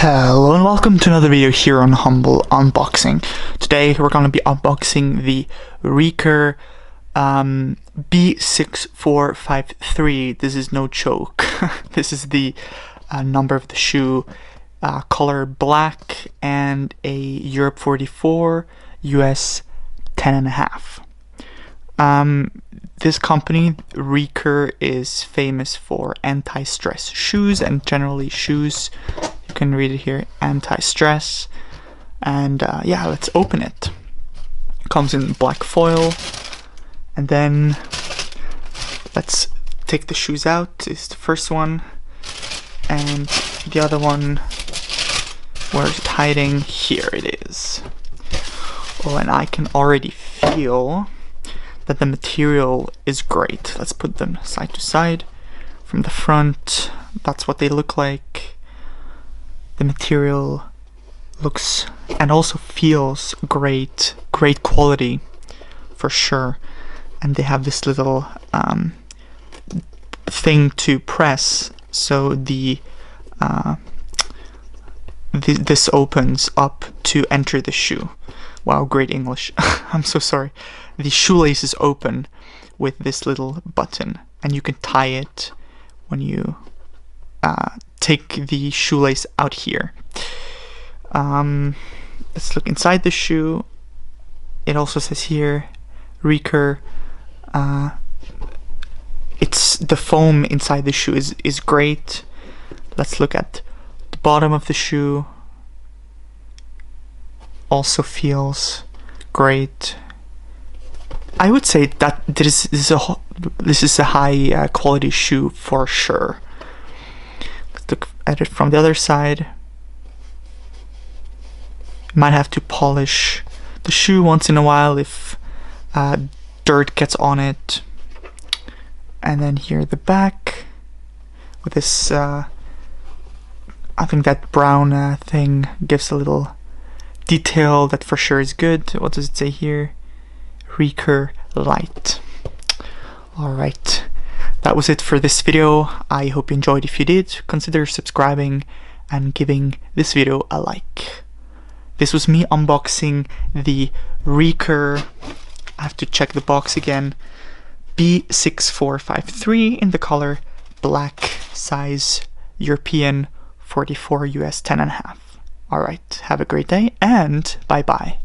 Hello and welcome to another video here on Humble Unboxing. Today we're going to be unboxing the Rieker B6453. This is no joke. This is the number of the shoe, color black, and a Europe 44, US 10.5. This company, Rieker, is famous for anti-stress shoes and generally shoes. You can read it here, anti-stress. And yeah, let's open it. Comes in black foil. And then let's take the shoes out. This is the first one. And the other one, where's it hiding? Here it is. Oh, and I can already feel that the material is great. Let's put them side to side. From the front, that's what they look like. The material looks and also feels great quality for sure. And they have this little thing to press, so the this opens up to enter the shoe. Wow, great English. I'm so sorry. The shoelace is open with this little button, and you can tie it when you take the shoelace out here. Let's look inside the shoe. It also says here, Rieker. It's the foam inside the shoe is great. Let's look at the bottom of the shoe. Also feels great. I would say that this is a high quality shoe for sure. Let's look at it from the other side. Might have to polish the shoe once in a while if dirt gets on it. And then here the back with this I think that brown thing gives a little detail that for sure is good. What does it say here? Rieker Light. Alright, that was it for this video. I hope you enjoyed. If you did, consider subscribing and giving this video a like. This was me unboxing the Rieker, I have to check the box again, B6453 in the color black, size European 44, US 10.5. Alright, have a great day and bye bye.